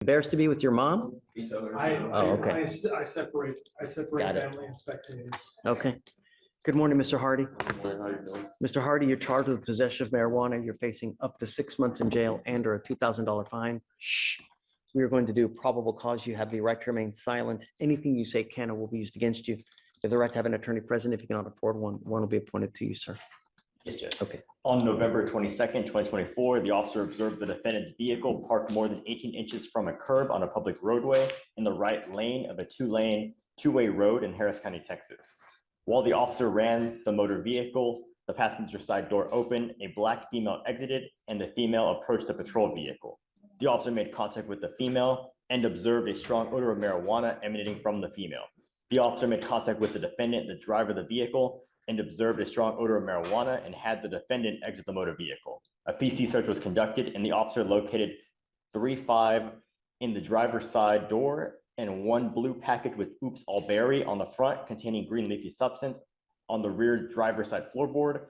embarrassed to be with your mom? Okay. I separate Got it. family and spectators. Okay. Good morning, Mr. Hardy. Mr. Hardy, you're charged with possession of marijuana. You're facing up to 6 months in jail and or a $2,000 fine. Shh. We are going to do probable cause. You have the right to remain silent. Anything you say can or will be used against you. You have the right to have an attorney present. If you cannot afford one will be appointed to you, sir. Yes, Judge. Okay. On November 22nd, 2024, the officer observed the defendant's vehicle parked more than 18 inches from a curb on a public roadway in the right lane of a two-way road in Harris County, Texas. While the officer ran the motor vehicle, the passenger side door opened, a black female exited, and the female approached the patrol vehicle. The officer made contact with the female and observed a strong odor of marijuana emanating from the female. The officer made contact with the defendant, the driver of the vehicle, and observed a strong odor of marijuana and had the defendant exit the motor vehicle. A PC search was conducted and the officer located 3.5 in the driver's side door and 1 blue package with Oops All Berry on the front containing green leafy substance on the rear driver's side floorboard,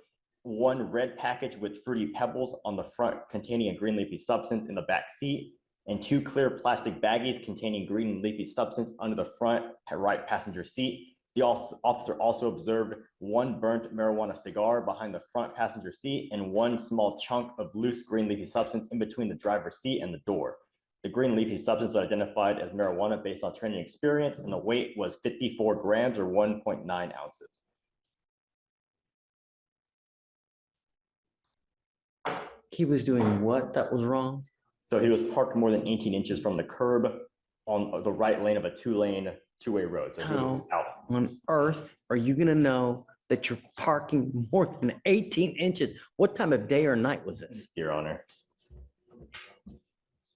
1 red package with Fruity Pebbles on the front containing a green leafy substance in the back seat, and 2 clear plastic baggies containing green leafy substance under the front right passenger seat. The officer also observed 1 burnt marijuana cigar behind the front passenger seat and 1 small chunk of loose green leafy substance in between the driver's seat and the door. The green leafy substance was identified as marijuana based on training experience, and the weight was 54 grams or 1.9 ounces. He was doing what that was wrong? So he was parked more than 18 inches from the curb on the right lane of a two-way road. So he was out. On earth are you going to know that you're parking more than 18 inches? What time of day or night was this? Your Honor.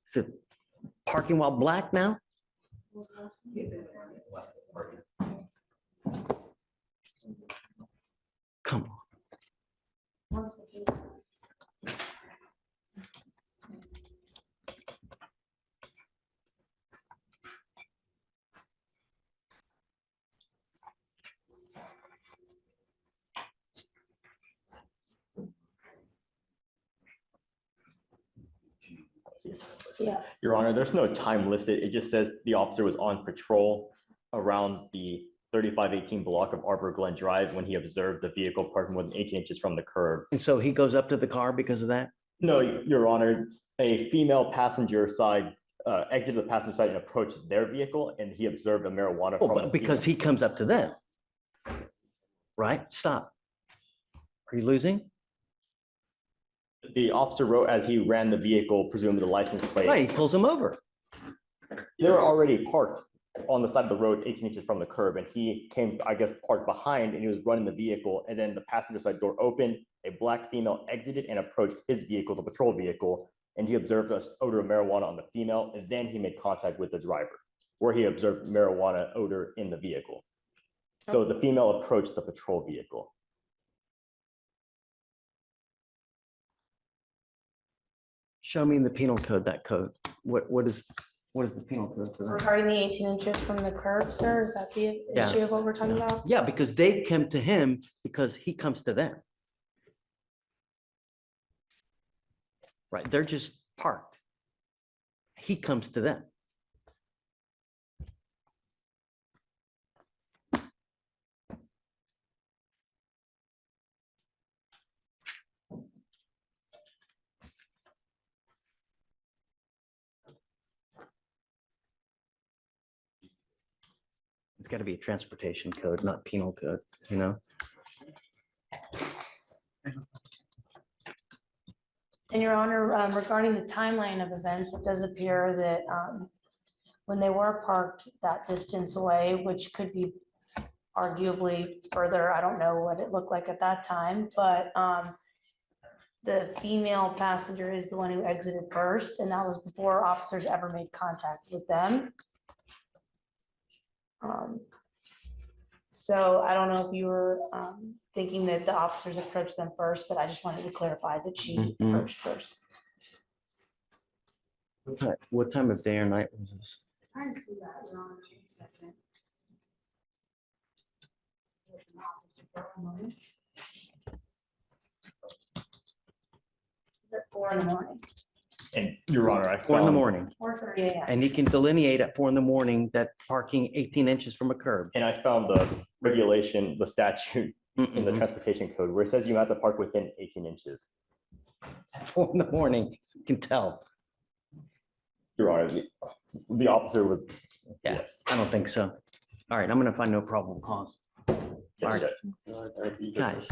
Is it parking while black now? Come on. Yeah. Your Honor, there's no time listed. It just says the officer was on patrol around the 3518 block of Arbor Glen Drive when he observed the vehicle parked more than 18 inches from the curb. And so he goes up to the car because of that? No, Your Honor, a female passenger side exited the passenger side and approached their vehicle, and he observed a marijuana. Oh, but because he comes up to them. Right? Stop. Are you losing? The officer wrote as he ran the vehicle, presumed the license plate. Right, he pulls him over. They were already parked on the side of the road 18 inches from the curb, and he came, I guess, parked behind, and he was running the vehicle, and then the passenger side door opened, a black female exited and approached his vehicle, the patrol vehicle, and he observed an odor of marijuana on the female, and then he made contact with the driver, where he observed marijuana odor in the vehicle. So the female approached the patrol vehicle. Show me in the penal code that code. What is the penal code for that? Regarding the 18 inches from the curb, sir, is that the issue of what we're talking about? Yeah, because they come to him because he comes to them. Right, they're just parked. He comes to them. It's got to be a transportation code, not penal code, you know? And Your Honor, regarding the timeline of events, it does appear that when they were parked that distance away, which could be arguably further, I don't know what it looked like at that time, but the female passenger is the one who exited first, and that was before officers ever made contact with them. So I don't know if you were thinking that the officers approached them first, but I just wanted to clarify that she approached first. What time of day or night was this? Trying to see that, Your Honor, in a second. At 4 in the morning. And Your Honor, I 4 in the found, morning. 4:30 a.m. And you can delineate at 4 in the morning that parking 18 inches from a curb. and I found the regulation, the statute in the Mm-mm. transportation code where it says you have to park within 18 inches. At 4 in the morning, you can tell. Your Honor, the officer was, Yeah. yes. I don't think so. All right, I'm gonna find no probable cause. Yes, All right. Judge. Guys,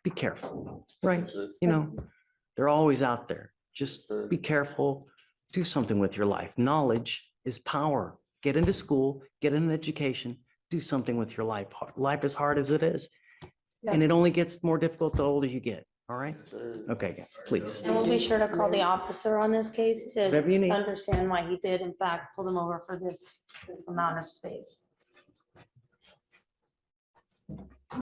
be careful, right? You know, they're always out there. Just be careful. Do something with your life. Knowledge is power. Get into school, get an education, do something with your life. Life is hard as it is. And it only gets more difficult the older you get. All right? Okay, guys, please. And we'll be sure to call the officer on this case to Whatever you need. understand why he did in fact pull them over for this amount of space.